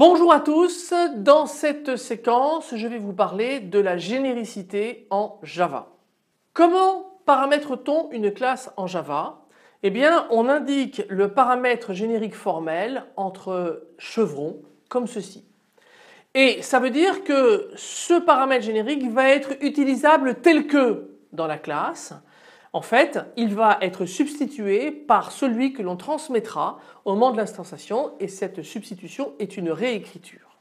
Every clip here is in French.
Bonjour à tous, dans cette séquence je vais vous parler de la généricité en Java. Comment paramètre-t-on une classe en Java? Eh bien on indique le paramètre générique formel entre chevrons comme ceci. Et ça veut dire que ce paramètre générique va être utilisable tel que dans la classe. En fait, il va être substitué par celui que l'on transmettra au moment de l'instanciation et cette substitution est une réécriture.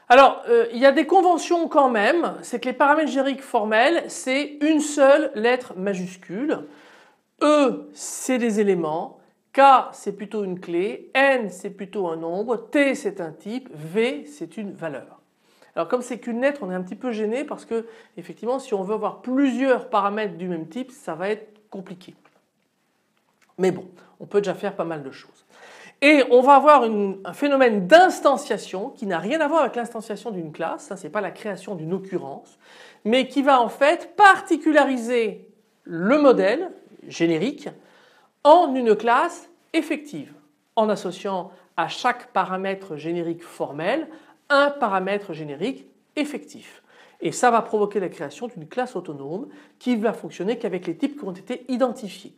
Alors, il y a des conventions quand même, c'est que les paramètres génériques formels, c'est une seule lettre majuscule. E, c'est des éléments, K, c'est plutôt une clé, N, c'est plutôt un nombre, T, c'est un type, V, c'est une valeur. Alors comme c'est qu'une lettre, on est un petit peu gêné parce que effectivement si on veut avoir plusieurs paramètres du même type, ça va être compliqué. Mais bon, on peut déjà faire pas mal de choses. Et on va avoir un phénomène d'instanciation qui n'a rien à voir avec l'instanciation d'une classe, ça c'est pas la création d'une occurrence, mais qui va en fait particulariser le modèle générique en une classe effective, en associant à chaque paramètre générique formel un paramètre générique effectif. Et ça va provoquer la création d'une classe autonome qui va fonctionner qu'avec les types qui ont été identifiés.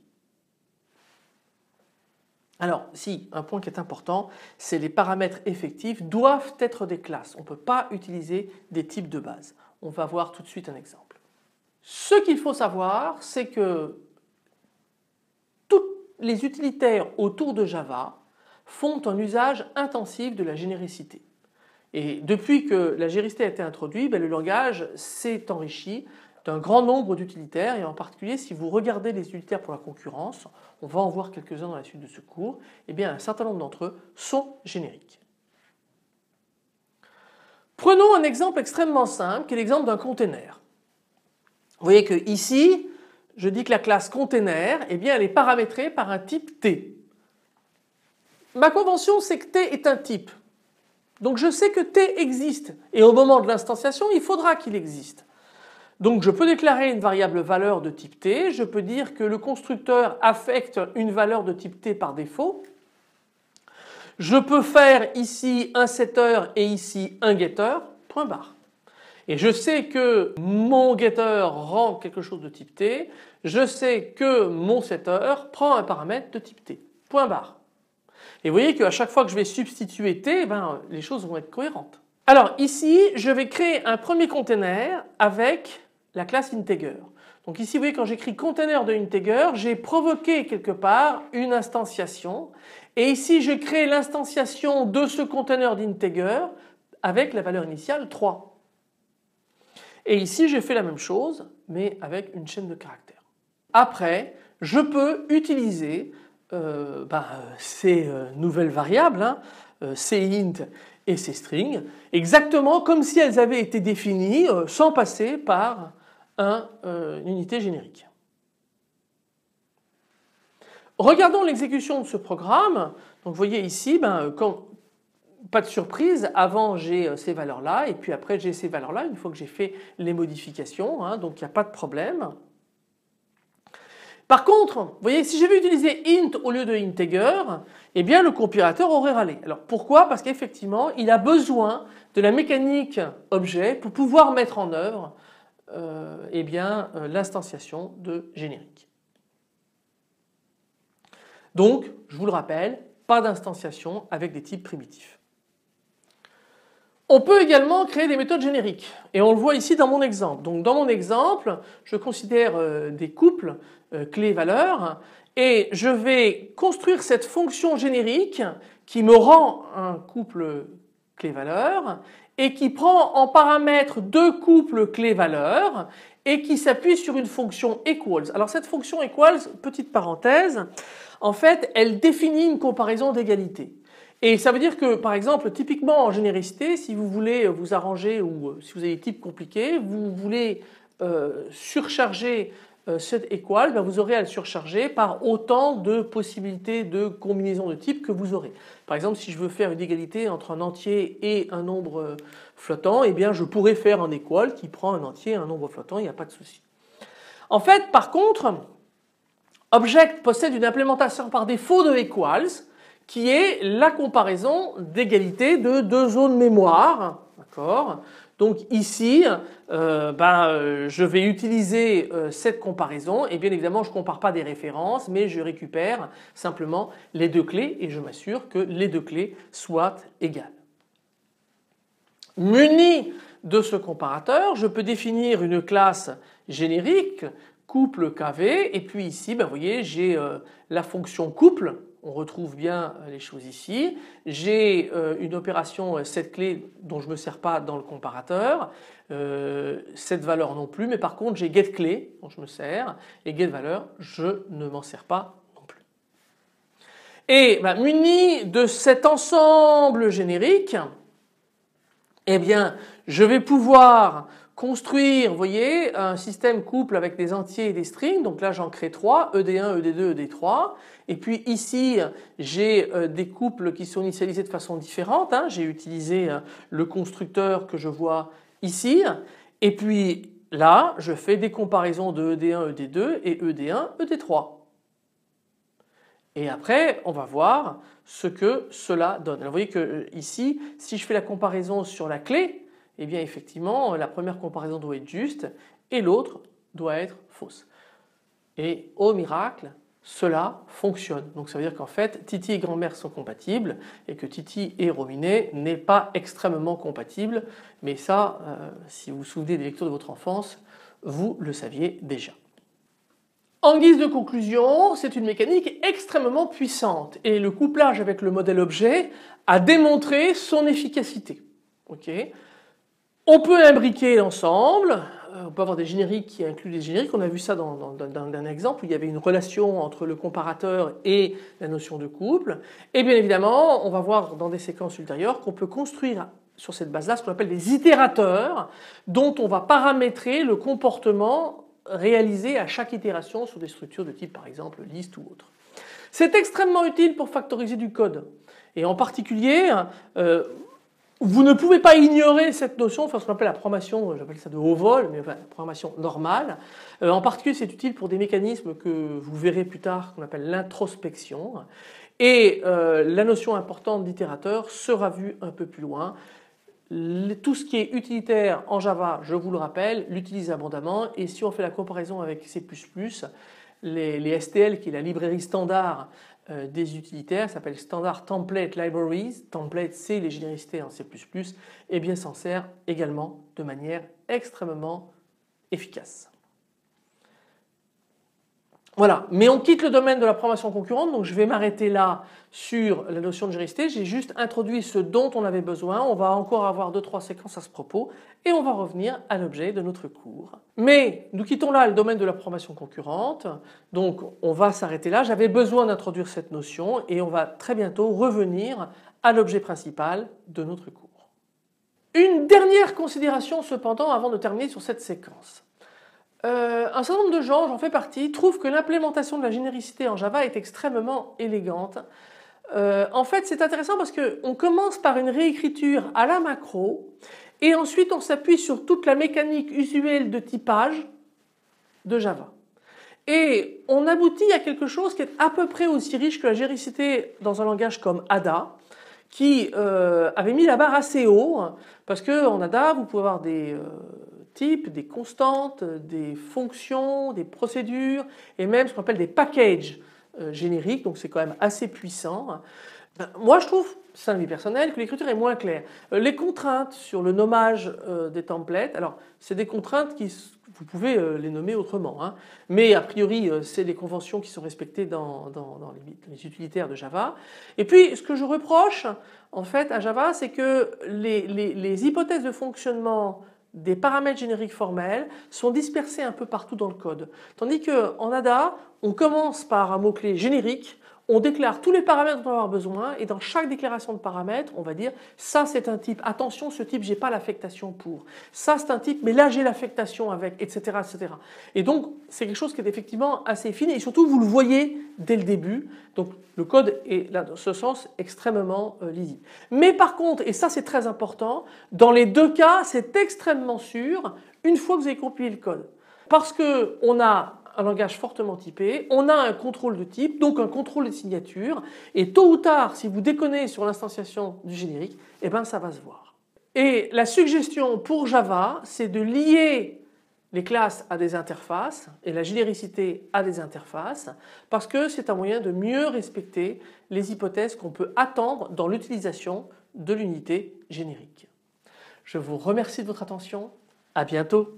Alors, si, un point qui est important, c'est les paramètres effectifs doivent être des classes. On ne peut pas utiliser des types de base. On va voir tout de suite un exemple. Ce qu'il faut savoir, c'est que tous les utilitaires autour de Java font un usage intensif de la généricité. Et depuis que la généricité a été introduite, le langage s'est enrichi d'un grand nombre d'utilitaires et en particulier si vous regardez les utilitaires pour la concurrence, on va en voir quelques-uns dans la suite de ce cours, eh bien un certain nombre d'entre eux sont génériques. Prenons un exemple extrêmement simple qui est l'exemple d'un container. Vous voyez que ici, je dis que la classe container, eh bien elle est paramétrée par un type T. Ma convention c'est que T est un type. Donc je sais que T existe et au moment de l'instanciation, il faudra qu'il existe. Donc je peux déclarer une variable valeur de type T, je peux dire que le constructeur affecte une valeur de type T par défaut. Je peux faire ici un setter et ici un getter, point barre. Et je sais que mon getter rend quelque chose de type T, je sais que mon setter prend un paramètre de type T, point barre. Et vous voyez qu'à chaque fois que je vais substituer T, les choses vont être cohérentes. Alors ici, je vais créer un premier container avec la classe integer. Donc ici, vous voyez, quand j'écris container de integer, j'ai provoqué quelque part une instantiation. Et ici, je crée l'instanciation de ce container d'integer avec la valeur initiale 3. Et ici, j'ai fait la même chose, mais avec une chaîne de caractères. Après, je peux utiliser ces nouvelles variables, ces int et ces strings, exactement comme si elles avaient été définies sans passer par une unité générique. Regardons l'exécution de ce programme. Donc vous voyez ici, pas de surprise, avant j'ai ces valeurs-là et puis après j'ai ces valeurs-là une fois que j'ai fait les modifications, donc il n'y a pas de problème. Par contre, vous voyez, si j'avais utilisé int au lieu de integer, eh bien le compilateur aurait râlé. Alors pourquoi? Parce qu'effectivement, il a besoin de la mécanique objet pour pouvoir mettre en œuvre l'instanciation de générique. Donc, je vous le rappelle, pas d'instanciation avec des types primitifs. On peut également créer des méthodes génériques et on le voit ici dans mon exemple. Donc dans mon exemple, je considère des couples clé-valeur et je vais construire cette fonction générique qui me rend un couple clé-valeur et qui prend en paramètre deux couples clé-valeur et qui s'appuie sur une fonction equals. Alors cette fonction equals, petite parenthèse, en fait elle définit une comparaison d'égalité. Et ça veut dire que par exemple typiquement en généricité, si vous voulez vous arranger ou si vous avez des types compliqués, vous voulez surcharger cet equal, vous aurez à le surcharger par autant de possibilités de combinaisons de types que vous aurez. Par exemple si je veux faire une égalité entre un entier et un nombre flottant, eh bien je pourrais faire un equal qui prend un entier et un nombre flottant, il n'y a pas de souci. En fait par contre, Object possède une implémentation par défaut de equals qui est la comparaison d'égalité de deux zones mémoire. D'accord ? Donc ici, je vais utiliser cette comparaison et bien évidemment je ne compare pas des références mais je récupère simplement les deux clés et je m'assure que les deux clés soient égales. Muni de ce comparateur, je peux définir une classe générique couple KV et puis ici vous voyez j'ai la fonction couple. On retrouve bien les choses ici. J'ai une opération cette clé dont je ne me sers pas dans le comparateur, cette valeur non plus, mais par contre j'ai getClé dont je me sers et getValeur je ne m'en sers pas non plus. Et muni de cet ensemble générique, eh bien je vais pouvoir construire, vous voyez, un système couple avec des entiers et des strings. Donc là j'en crée 3, ED1, ED2, ED3. Et puis ici j'ai des couples qui sont initialisés de façon différente. J'ai utilisé le constructeur que je vois ici. Et puis là je fais des comparaisons de ED1, ED2 et ED1, ED3. Et après on va voir ce que cela donne. Alors vous voyez que ici si je fais la comparaison sur la clé, eh bien effectivement la première comparaison doit être juste et l'autre doit être fausse. Et au miracle, cela fonctionne. Donc ça veut dire qu'en fait Titi et grand-mère sont compatibles et que Titi et Rominet n'est pas extrêmement compatible. Mais ça, si vous vous souvenez des lectures de votre enfance, vous le saviez déjà. En guise de conclusion, c'est une mécanique extrêmement puissante et le couplage avec le modèle objet a démontré son efficacité. Okay. On peut imbriquer l'ensemble, on peut avoir des génériques qui incluent des génériques, on a vu ça dans un exemple où il y avait une relation entre le comparateur et la notion de couple. Et bien évidemment, on va voir dans des séquences ultérieures qu'on peut construire sur cette base-là ce qu'on appelle des itérateurs dont on va paramétrer le comportement réalisé à chaque itération sur des structures de type par exemple liste ou autre. C'est extrêmement utile pour factoriser du code et en particulier vous ne pouvez pas ignorer cette notion, enfin ce qu'on appelle la programmation, j'appelle ça de haut vol, mais enfin, la programmation normale. En particulier c'est utile pour des mécanismes que vous verrez plus tard qu'on appelle l'introspection. Et la notion importante d'itérateur sera vue un peu plus loin. Tout ce qui est utilitaire en Java, je vous le rappelle, l'utilise abondamment et si on fait la comparaison avec C++, les STL qui est la librairie standard des utilitaires, s'appelle Standard Template Libraries, template c'est les généricités en C++, et bien s'en sert également de manière extrêmement efficace. Voilà, mais on quitte le domaine de la programmation concurrente, donc je vais m'arrêter là sur la notion de généricité. J'ai juste introduit ce dont on avait besoin, on va encore avoir 2-3 séquences à ce propos et on va revenir à l'objet de notre cours. Mais nous quittons là le domaine de la programmation concurrente, donc on va s'arrêter là. J'avais besoin d'introduire cette notion et on va très bientôt revenir à l'objet principal de notre cours. Une dernière considération cependant avant de terminer sur cette séquence. Un certain nombre de gens, j'en fais partie, trouvent que l'implémentation de la généricité en Java est extrêmement élégante. En fait c'est intéressant parce qu'on commence par une réécriture à la macro et ensuite on s'appuie sur toute la mécanique usuelle de typage de Java. Et on aboutit à quelque chose qui est à peu près aussi riche que la généricité dans un langage comme Ada, qui avait mis la barre assez haut parce qu'en Ada vous pouvez avoir des types, des constantes, des fonctions, des procédures et même ce qu'on appelle des packages génériques, donc c'est quand même assez puissant. Moi je trouve, c'est un avis personnel, que l'écriture est moins claire. Les contraintes sur le nommage des templates, alors c'est des contraintes qui vous pouvez les nommer autrement, mais a priori c'est les conventions qui sont respectées dans les utilitaires de Java. Et puis ce que je reproche en fait à Java, c'est que les hypothèses de fonctionnement des paramètres génériques formels sont dispersés un peu partout dans le code. Tandis qu'en Ada, on commence par un mot-clé générique, on déclare tous les paramètres dont on va avoir besoin et dans chaque déclaration de paramètres, on va dire ça c'est un type, attention ce type j'ai pas l'affectation pour, ça c'est un type mais là j'ai l'affectation avec, etc. etc. Et donc c'est quelque chose qui est effectivement assez fine et surtout vous le voyez dès le début, donc le code est là dans ce sens extrêmement lisible. Mais par contre, et ça c'est très important, dans les deux cas c'est extrêmement sûr une fois que vous avez compilé le code. Parce qu'on a un langage fortement typé, on a un contrôle de type, donc un contrôle de signature, et tôt ou tard, si vous déconnez sur l'instanciation du générique, eh ben ça va se voir. Et la suggestion pour Java, c'est de lier les classes à des interfaces et la généricité à des interfaces parce que c'est un moyen de mieux respecter les hypothèses qu'on peut attendre dans l'utilisation de l'unité générique. Je vous remercie de votre attention. À bientôt.